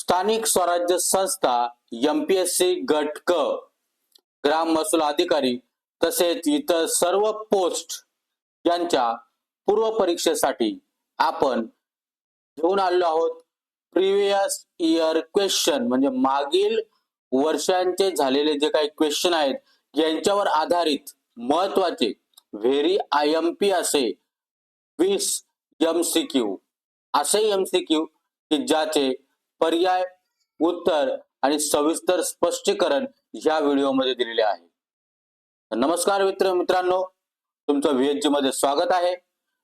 स्थानिक स्वराज्य संस्था एमपीएससी गट क ग्राम महसूल अधिकारी तसेच इतर सर्व पोस्ट यांच्या पूर्व परीक्षेसाठी आपण घेऊन आलेलो आहोत प्रिव्हियस इयर क्वेश्चन म्हणजे मागील वर्षांचे झालेले जे काही क्वेश्चन आहेत यांच्यावर आधारित महत्वाचे व्हेरी आयएमपी असे 20 एमसीक्यू असे एमसीक्यू की ज्याचे पर्याय उत्तर आणि सविस्तर स्पष्टीकरण या व्हिडिओमध्ये दिलेले आहे। नमस्कार मित्रांनो, तुमचं व्हीएचजी मध्ये स्वागत आहे।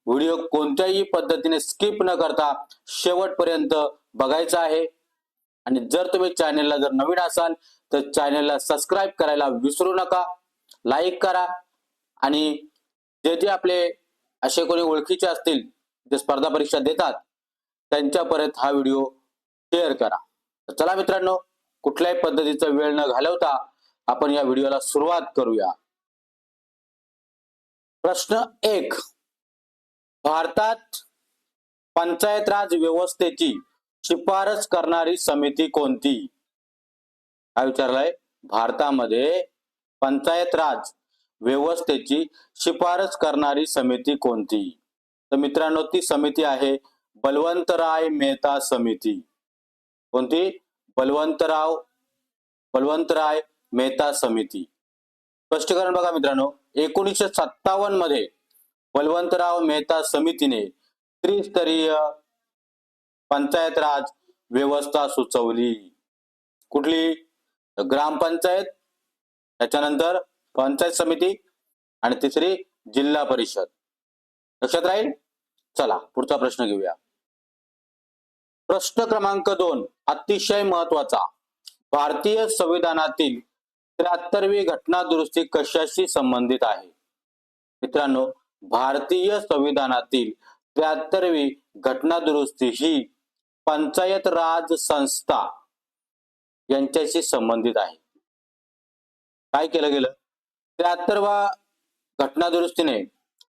व्हिडिओ कोणत्याही पद्धतीने स्किप न करता शेवटपर्यंत बघायचा आहे आणि जर तुम्ही चॅनलला जर नवीन असाल तर चॅनलला सबस्क्राइब करायला विसरू नका, लाईक करा आणि जे आपले असे कोणी ओळखीचे असतील जे स्पर्धा परीक्षा देतात त्यांच्यापर्यंत हा व्हिडिओ शेअर करा। चला मित्रांनो, कुठल्याही पद्धतीचा वेळ न घालवता आपण या व्हिडिओला सुरुवात करूया। प्रश्न 1, भारतात पंचायत राज व्यवस्थेची शिफारस करणारी समिती कोणती? काय विचारलाय? भारतामध्ये पंचायत राज व्यवस्थेची शिफारस करणारी समिती कोणती? तर मित्रांनो, ती समिती आहे बलवंतराय मेहता समिती। कोणती? बलवंतराय मेहता समिती। स्पष्टीकरण बघा मित्रांनो, 1957 मध्ये बलवंतराव मेहता समितीने त्रिस्तरीय पंचायत राज व्यवस्था सुचवली। कुठली? ग्रामपंचायत, त्याच्यानंतर पंचायत समिती आणि तिसरी जिल्हा परिषद। लक्षात राहील? चला पुढचा प्रश्न घेऊया। प्रश्न क्रमांक 2 अतिशय महत्वाचा, भारतीय संविधानातील 73वी घटना दुरुस्ती कशाशी संबंधित आहे? मित्रांनो, भारतीय संविधानातील 73वी घटना दुरुस्ती ही पंचायत राज संस्था यांच्याशी संबंधित आहे। काय केलं गेलं? 73व्या घटना दुरुस्तीने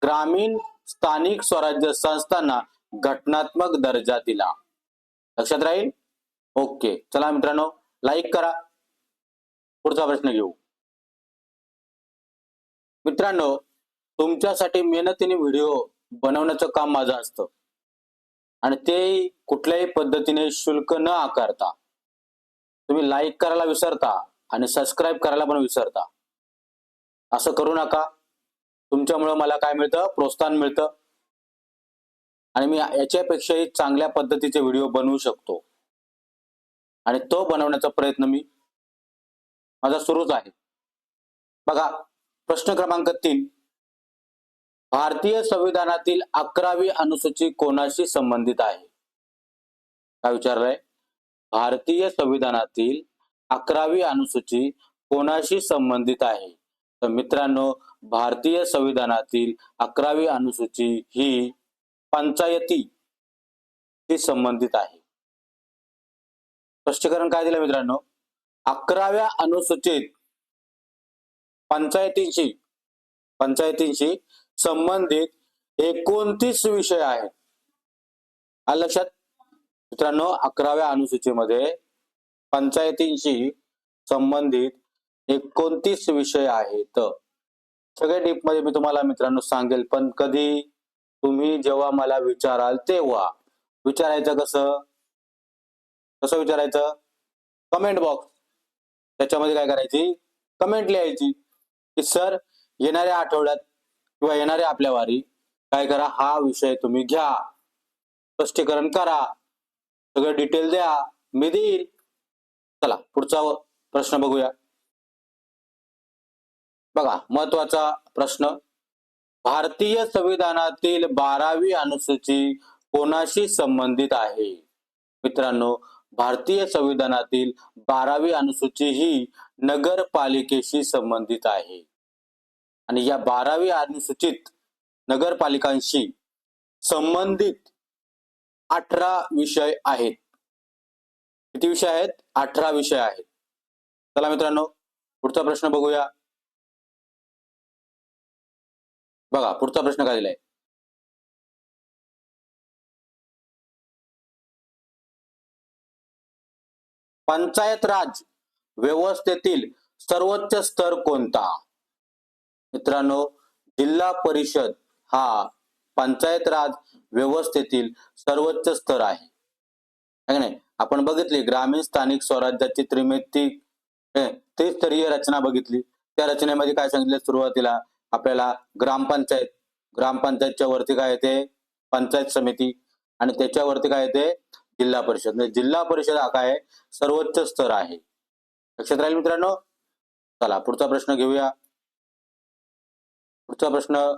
ग्रामीण स्थानिक स्वराज्य संस्थांना घटनात्मक दर्जा दिला। लक्षात राहील? ओके, चला मित्रांनो, लाईक करा। पुढचा प्रश्न घेऊ। मित्रांनो, तुमच्यासाठी मेहनतीने व्हिडिओ बनवण्याचं काम माझं असतं आणि ते कुठल्याही पद्धतीने शुल्क न आकारता तुम्ही लाईक करायला विसरता आणि सबस्क्राइब करायला पण विसरता। असं करू नका। तुमच्यामुळे मला काय मिळतं? प्रोत्साहन मिळतं आणि मी याच्यापेक्षाही चांगल्या पद्धतीचे व्हिडिओ बनवू शकतो आणि तो बनवण्याचा प्रयत्न माझा सुरूच आहे। बघा, प्रश्न क्रमांक 3, भारतीय संविधानातील 11वी अनुसूची कोणाशी संबंधित आहे? काय विचारलंय? भारतीय संविधानातील 11वी अनुसूची कोणाशी संबंधित आहे? तर मित्रांनो, भारतीय संविधानातील 11वी अनुसूची ही पंचायती संबंधित आहे। स्पष्टीकरण काय दिलं मित्रांनो? 11व्या अनुसूचीत पंचायतींशी संबंधित 29 विषय आहेत। आलं लक्षात? मित्रांनो, 11व्या अनुसूचीमध्ये पंचायतींशी संबंधित 29 विषय आहेत। सगळे डीप मध्ये मी तुम्हाला मित्रांनो सांगेल, पण कधी? तुम्ही जेव्हा मला विचाराल तेव्हा। विचारायचं कसं विचारायचं? कमेंट बॉक्स, त्याच्यामध्ये काय करायची? कमेंट लिहायची की सर येणाऱ्या आठवड्यात किंवा येणाऱ्या आपल्या वारी काय करा, हा विषय तुम्ही घ्या, स्पष्टीकरण करा, सगळं डिटेल द्या, मी देईल। चला पुढचा प्रश्न बघूया। बघा, महत्वाचा प्रश्न, भारतीय संविधानातील 12वी अनुसूची कोणाशी संबंधित आहे? मित्रांनो, भारतीय संविधानातील 12वी अनुसूची ही नगरपालिकेशी संबंधित आहे आणि या 12वी अनुसूचित नगरपालिकांशी संबंधित 18 विषय आहेत। किती विषय आहेत? 18 विषय आहेत। चला मित्रांनो, पुढचा प्रश्न बघूया। बघा, पुढचा प्रश्न काय दिलाय? पंचायत राज व्यवस्थेतील सर्वोच्च स्तर कोणता? मित्रांनो, जिल्हा परिषद हा पंचायत राज व्यवस्थेतील सर्वोच्च स्तर आहे. है नाही? आपण बघितली ग्रामीण स्थानिक स्वराज्याची त्रिस्तरीय रचना बघितली. त्या रचनेमध्ये काय सांगितलं सुरुवातीला आपल्याला ग्रामपंचायतच्या वरती काय येते पंचायत समिती आणि त्याच्यावरती काय येते जिल्हा परिषद. म्हणजे जिल्हा परिषद हा काय सर्वोच्च स्तर आहे. लक्षात राहील मित्रांनो. चला पुढचा प्रश्न घेऊया. पुढचा प्रश्न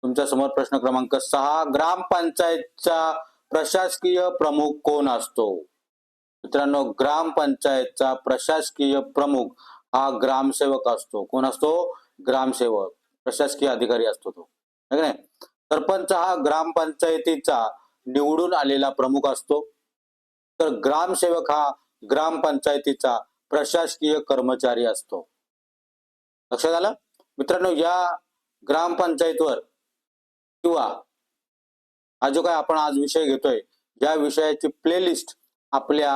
तुमच्या समोर प्रश्न क्रमांक 6. ग्रामपंचायतचा प्रशासकीय प्रमुख कोण असतो? मित्रांनो, ग्रामपंचायतचा प्रशासकीय प्रमुख हा ग्रामसेवक असतो. कोण असतो? ग्रामसेवक, प्रशासकीय अधिकारी असतो तो. है की नाही? सरपंच हा ग्रामपंचायतीचा निवडून आलेला प्रमुख असतो. तर ग्रामसेवक हा ग्रामपंचायतीचा प्रशासकीय कर्मचारी असतो. लक्षात आलं मित्रांनो. या ग्रामपंचायतवर किंवा हा जो काय आपण आज विषय घेतोय या विषयाची प्लेलिस्ट आपल्या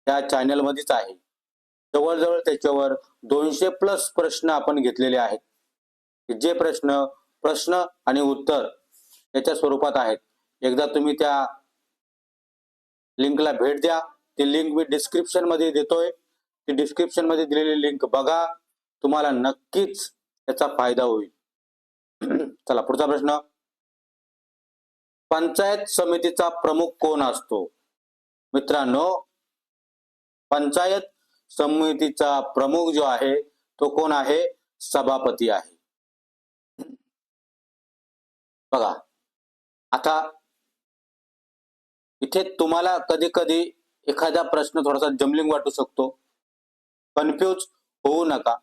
या चॅनल मध्येच आहे. जवळजवळ त्याच्यावर 200+ प्रश्न आपण घेतलेले आहेत. जे प्रश्न आणि उत्तर याच्या स्वरूपात आहेत. एकदा तुम्ही त्या लिंकला भेट द्या. ती लिंक मी डिस्क्रिप्शन मध्ये देतोय. ती डिस्क्रिप्शन मध्ये दिलेली लिंक बघा. तुम्हाला नक्कीच त्याचा फायदा होईल. चला पुढचा प्रश्न. पंचायत समितीचा प्रमुख कोण असतो? मित्रांनो, पंचायत समितीचा प्रमुख जो आहे तो कोण आहे? सभापती आहे. बघा आता इथे तुम्हाला कधी कधी एखादा प्रश्न थोडासा जमलिंग वाटू शकतो. कन्फ्यूज होऊ नका.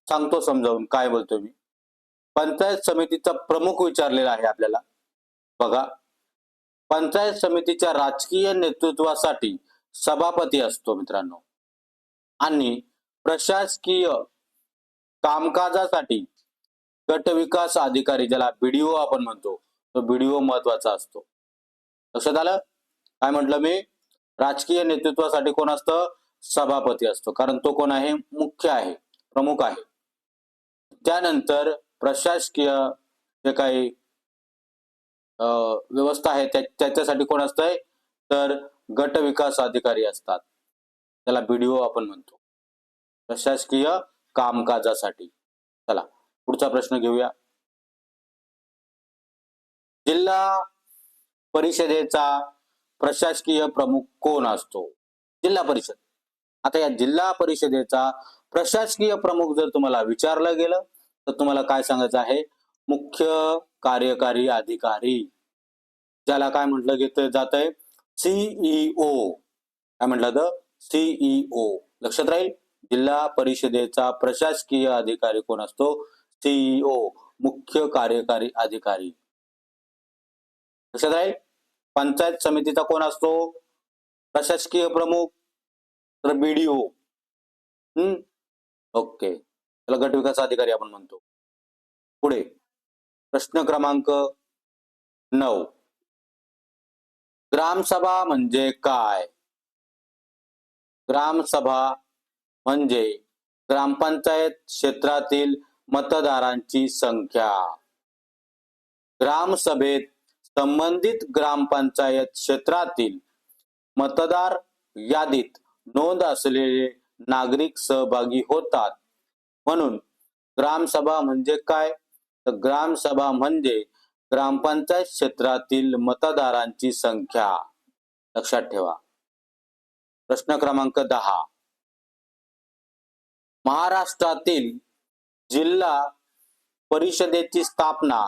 सांगतो समजावून काय बोलतो मी. पंचायत समितीचा प्रमुख विचारलेला आहे आपल्याला. बघा, पंचायत समितीच्या राजकीय नेतृत्वासाठी सभापती असतो मित्रांनो. आणि प्रशासकीय कामकाजासाठी गट विकास अधिकारी, ज्याला बीडीओ आपण म्हणतो, तो बीडीओ महत्वाचा असतो. लक्षात आलं काय म्हटलं मी? राजकीय नेतृत्वासाठी कोण असतं? सभापती असतो. कारण तो कोण आहे? मुख्य आहे, प्रमुख आहे. त्यानंतर प्रशासकीय जे काही व्यवस्था आहे त्याच्यासाठी कोण असतंय? तर गट विकास अधिकारी असतात. त्याला बीडीओ आपण म्हणतो, प्रशासकीय कामकाजासाठी. चला पुढचा प्रश्न घेऊया. जिल्हा परिषदेचा प्रशासकीय प्रमुख कोण असतो? जिल्हा परिषद. आता या जिल्हा परिषदेचा प्रशासकीय प्रमुख जर तुम्हाला विचारलं गेलं तर तुम्हाला काय सांगायचं आहे? मुख्य कार्यकारी अधिकारी, ज्याला काय म्हटलं जातंय? सीईओ. काय म्हटलं तर? सीईओ. लक्षात राहील. जिल्हा परिषदेचा प्रशासकीय अधिकारी कोण असतो? सीईओ, मुख्य कार्यकारी अधिकारी. लक्षात राहील. पंचायत समितीचा कोण असतो? प्रशासकीय प्रमुख, तर बीडीओ. ओके, त्याला गट विकास अधिकारी आपण म्हणतो. पुढे प्रश्न क्रमांक 9. ग्रामसभा म्हणजे काय? ग्रामसभा म्हणजे ग्रामपंचायत क्षेत्रातील मतदारांची संख्या. ग्रामसभेत संबंधित ग्रामपंचायत क्षेत्रातील मतदार यादीत नोंद असलेले नागरिक सहभागी होतात. म्हणून ग्रामसभा म्हणजे काय? तर ग्रामसभा म्हणजे ग्रामपंचायत क्षेत्रातील मतदारांची संख्या. लक्षात ठेवा. प्रश्न क्रमांक 10. महाराष्ट्रातील जिल्हा परिषदेची स्थापना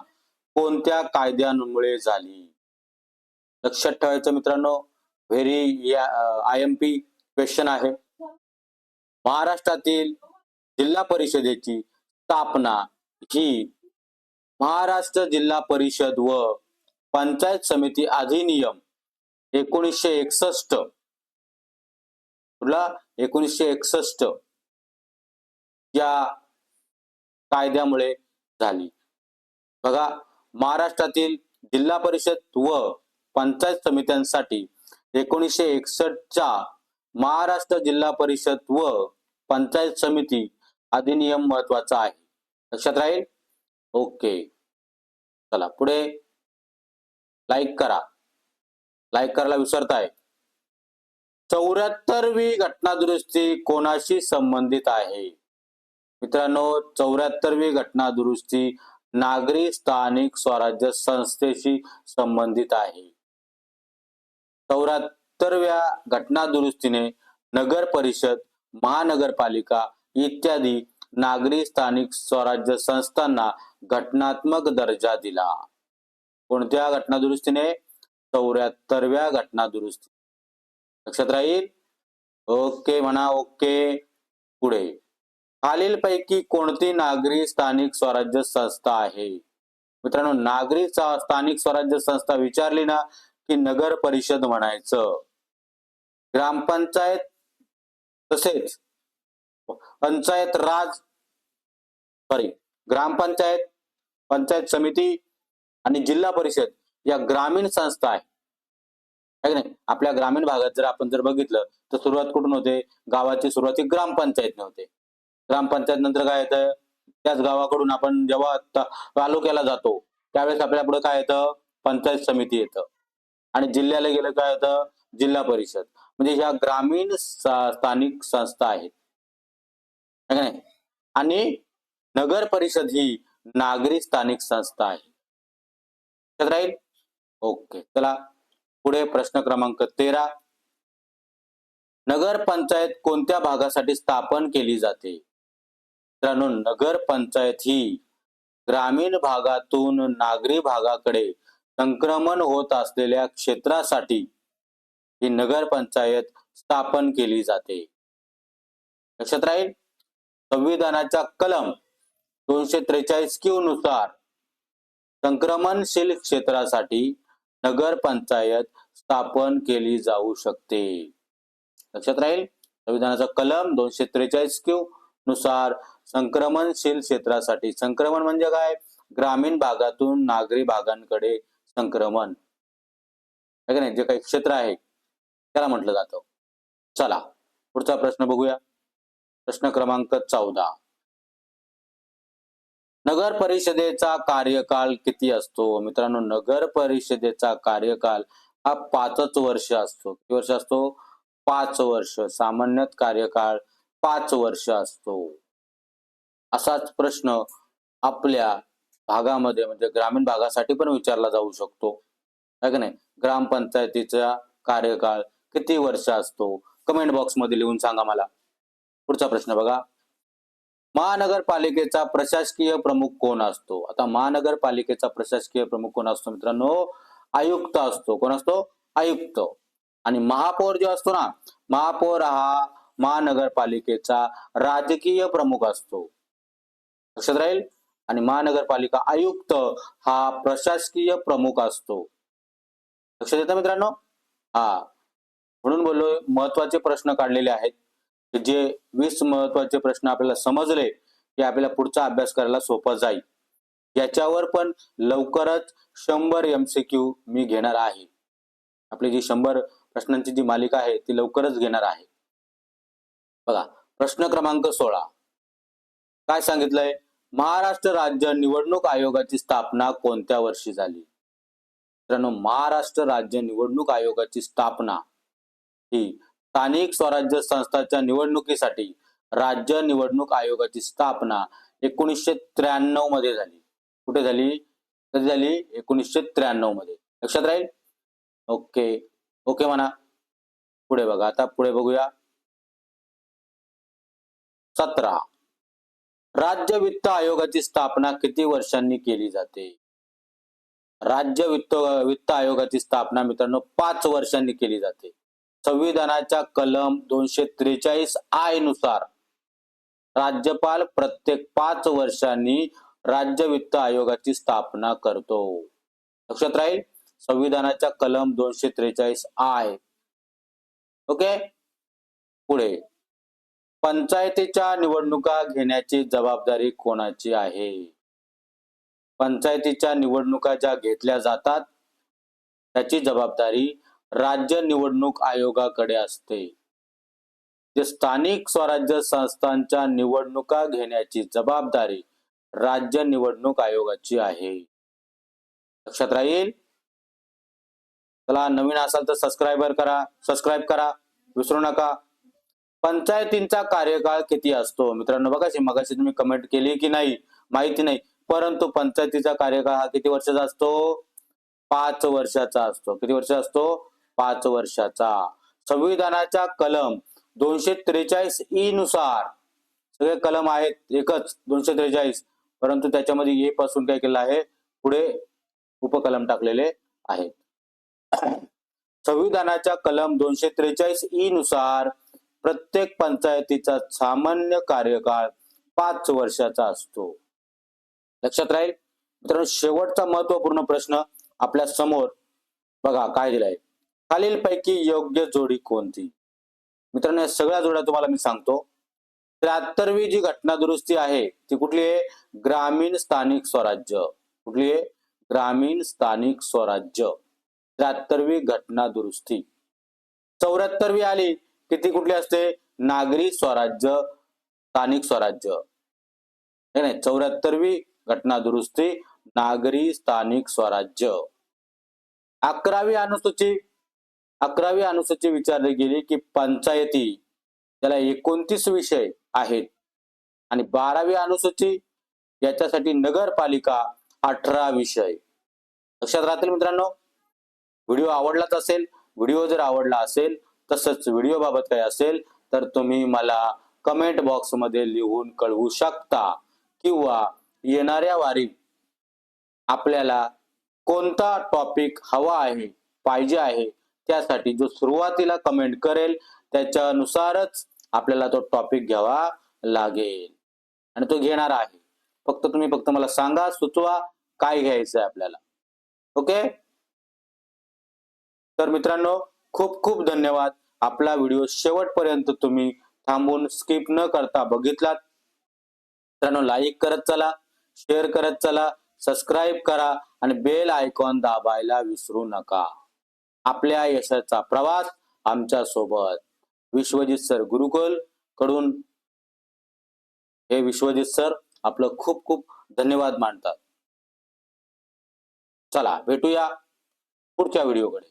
कोणत्या कायद्यामुळे झाली? लक्षात ठेवायचं मित्रांनो. व्हेरी IMP क्वेश्चन आहे. महाराष्ट्रातील जिल्हा परिषदेची स्थापना ही महाराष्ट्र जिल्हा परिषद व पंचायत समिती अधिनियम 1961 1961 या कायद्यामुळे झाली. बघा, महाराष्ट्रातील जिल्हा परिषद व पंचायत समित्यांसाठी 1961च्या महाराष्ट्र जिल्हा परिषद व पंचायत समिती अधिनियम महत्वाचा आहे. लक्षात राहील. ओके, चला पुढे. लाईक करा, लाईक करायला विसरताय. 74वी घटना दुरुस्ती कोणाशी संबंधित आहे? मित्रांनो, 74वी घटना दुरुस्ती नागरी स्थानिक स्वराज्य संस्थेशी संबंधित आहे. 74व्या घटना दुरुस्तीने नगर परिषद, महानगरपालिका इत्यादी नागरी स्थानिक स्वराज्य संस्थांना घटनात्मक दर्जा दिला. कोणत्या घटना दुरुस्तीने? 74व्या घटना दुरुस्ती. लक्षात राहील. ओके म्हणा. ओके, पुढे. खालीलपैकी कोणती नागरी स्थानिक स्वराज्य संस्था आहे? मित्रांनो, नागरी स्थानिक स्वराज्य संस्था विचारली ना की नगर परिषद म्हणायचं. ग्रामपंचायत तसेच पंचायत राज, ग्रामपंचायत, पंचायत समिती आणि जिल्हा परिषद या ग्रामीण संस्था आहे की नाही. आपल्या ग्रामीण भागात जर आपण बघितलं तर सुरुवात कुठून होते? गावाची सुरुवात ग्रामपंचायतने होते. ग्रामपंचायत नंतर काय येतं? त्याच गावाकडून आपण जेव्हा तालुक्याला जातो त्यावेळेस आपल्या पुढे काय येतं? पंचायत समिती येतं. आणि जिल्ह्याला गेलं काय येतं? जिल्हा परिषद. म्हणजे ह्या ग्रामीण स्थानिक संस्था आहेत है का नाही. आणि नगर परिषद ही नागरी स्थानिक संस्था आहे. लक्षात राहील. ओके, चला पुढे. प्रश्न क्रमांक 13. नगर पंचायत कोणत्या भागासाठी स्थापन केली जाते? मित्रांनो, नगर पंचायत ही ग्रामीण भागातून नागरी भागाकडे संक्रमण होत असलेल्या क्षेत्रासाठी ही नगर पंचायत स्थापन केली जाते. लक्षात राहील. संविधानाच्या कलम 243 नुसार संक्रमणशील क्षेत्रासाठी नगर पंचायत स्थापन केली जाऊ शकते. लक्षात राहील. संविधानाचा कलम 243 नुसार संक्रमणशील क्षेत्रासाठी, संक्रमण म्हणजे काय? ग्रामीण भागातून नागरी भागांकडे संक्रमण है का नाही, जे काही क्षेत्र आहे त्याला म्हटलं जातं. चला पुढचा प्रश्न बघूया. प्रश्न क्रमांक 14. नगर परिषदेचा कार्यकाल किती असतो? मित्रांनो, नगर परिषदेचा कार्यकाल हा 5 वर्ष असतो. किती वर्ष असतो? 5 वर्ष. सामान्यत कार्यकाळ 5 वर्ष असतो. असाच प्रश्न आपल्या भागामध्ये म्हणजे ग्रामीण भागासाठी पण विचारला जाऊ शकतो है का नाही. ग्रामपंचायतीचा कार्यकाळ किती वर्ष असतो? कमेंट बॉक्स मध्ये लिहून सांगा मला. पुढचा प्रश्न बघा. महानगरपालिकेचा प्रशासकीय प्रमुख कोण असतो? आता महानगरपालिकेचा प्रशासकीय प्रमुख कोण असतो? मित्रांनो, आयुक्त असतो. कोण असतो? आयुक्त. आणि महापौर जो असतो ना, महापौर हा महानगरपालिकेचा राजकीय प्रमुख असतो. लक्षात राहील. आणि महानगरपालिका आयुक्त हा प्रशासकीय प्रमुख असतो. लक्षात येतं मित्रांनो. हा, म्हणून बोललो महत्वाचे प्रश्न काढलेले आहेत. जे 20 महत्वाचे प्रश्न आपल्याला समजले की आपल्याला पुढचा अभ्यास करायला सोपं जाईल. याच्यावर पण लवकरच 100 MCQ मी घेणार आहे. आपली जी 100 प्रश्नांची जी मालिका आहे ती लवकरच घेणार आहे. बघा प्रश्न क्रमांक 16. काय सांगितलंय? महाराष्ट्र राज्य निवडणूक आयोगाची स्थापना कोणत्या वर्षी झाली? मित्रांनो, महाराष्ट्र राज्य निवडणूक आयोगाची स्थापना ही स्थानिक स्वराज्य संस्थांच्या निवडणुकीसाठी राज्य निवडणूक आयोगाची स्थापना 1993 मध्ये झाली. कुठे झाली? कधी झाली? 1993 मध्ये. लक्षात राहील. ओके, ओके म्हणा. पुढे बघा. आता पुढे बघूया. 17. राज्य वित्त आयोगाची स्थापना किती वर्षांनी केली जाते? राज्य वित्त आयोगाची स्थापना मित्रांनो 5 वर्षांनी केली जाते. संविधानाच्या कलम 243I नुसार राज्यपाल प्रत्येक 5 वर्षांनी राज्य वित्त आयोगाची स्थापना करतो. लक्षात राहील. संविधानाच्या कलम 243I. ओके, पुढे. पंचायतीच्या निवडणुका घेण्याची जबाबदारी कोणाची आहे? पंचायतीच्या निवडणुका ज्या घेतल्या जातात त्याची जबाबदारी राज्य निवडणूक आयोगाकडे असते. जे स्थानिक स्वराज्य संस्थांच्या निवडणुका घेण्याची जबाबदारी राज्य निवडणूक आयोगाची आहे. लक्षात राहील. चला, नवीन असाल तर सबस्क्राईब करा विसरू नका. पंचायतींचा कार्यकाळ किती असतो? मित्रांनो बघा, मगाशी तुम्ही कमेंट केली की नाही माहिती नाही, परंतु पंचायतीचा कार्यकाळ हा किती वर्षाचा असतो? 5 वर्षाचा असतो. किती वर्षाचा असतो? 5 वर्षाचा. संविधानाच्या कलम 243 ई नुसार, सगळे कलम आहेत एकच 243, परंतु त्याच्यामध्ये ए पासून काय केलं आहे, पुढे उपकलम टाकलेले आहेत. संविधानाच्या कलम 243 ई नुसार प्रत्येक पंचायतीचा सामान्य कार्यकाळ 5 वर्षाचा असतो. लक्षात राहील. मित्रांनो, शेवटचा महत्वपूर्ण प्रश्न आपल्या समोर बघा काय दिलाय. खालीलपैकी योग्य जोडी कोणती? मित्रांनो, या सगळ्या जोड्या तुम्हाला मी सांगतो. 73वी जी घटना दुरुस्ती आहे ती कुठली आहे? ग्रामीण स्थानिक स्वराज्य. कुठली आहे? ग्रामीण स्थानिक स्वराज्य. 73वी घटना दुरुस्ती. 74वी आली की ती कुठली असते? नागरी स्वराज्य स्थानिक स्वराज्य. हे नाही, 74वी घटना दुरुस्ती नागरी स्थानिक स्वराज्य. 11वी अनुसूची विचारली गेली की पंचायती, त्याला 29 विषय आहेत, आणि 12वी अनुसूची याच्यासाठी नगरपालिका 18 विषय. लक्षात राहतील मित्रांनो. व्हिडिओ आवडलाच असेल. व्हिडिओ जर आवडला असेल, तसंच व्हिडिओ बाबत काही असेल तर तुम्ही मला कमेंट बॉक्स मध्ये लिहून कळवू शकता, किंवा येणाऱ्या वारी आपल्याला कोणता टॉपिक हवा आहे पाहिजे आहे त्यासाठी जो सुरुवातीला कमेंट करेल त्याच्यानुसारच आपल्याला तो टॉपिक घ्यावा लागेल, आणि तो घेणार आहे. फक्त मला सांगा, सुचवा काय घ्यायचं आहे आपल्याला. ओके. तर मित्रांनो, खूप खूप धन्यवाद. आपला व्हिडिओ शेवटपर्यंत तुम्ही थांबून स्किप न करता बघितलात. मित्रांनो, लाईक करत चला, शेअर करत चला, सबस्क्राईब करा आणि बेल आयकॉन दाबायला विसरू नका. आपल्या यशाचा प्रवास आमच्या सोबत. विश्वजित सर गुरुकुल कडून हे विश्वजित सर आपलं खूप खूप धन्यवाद मानतात. चला, भेटूया पुढच्या व्हिडिओकडे.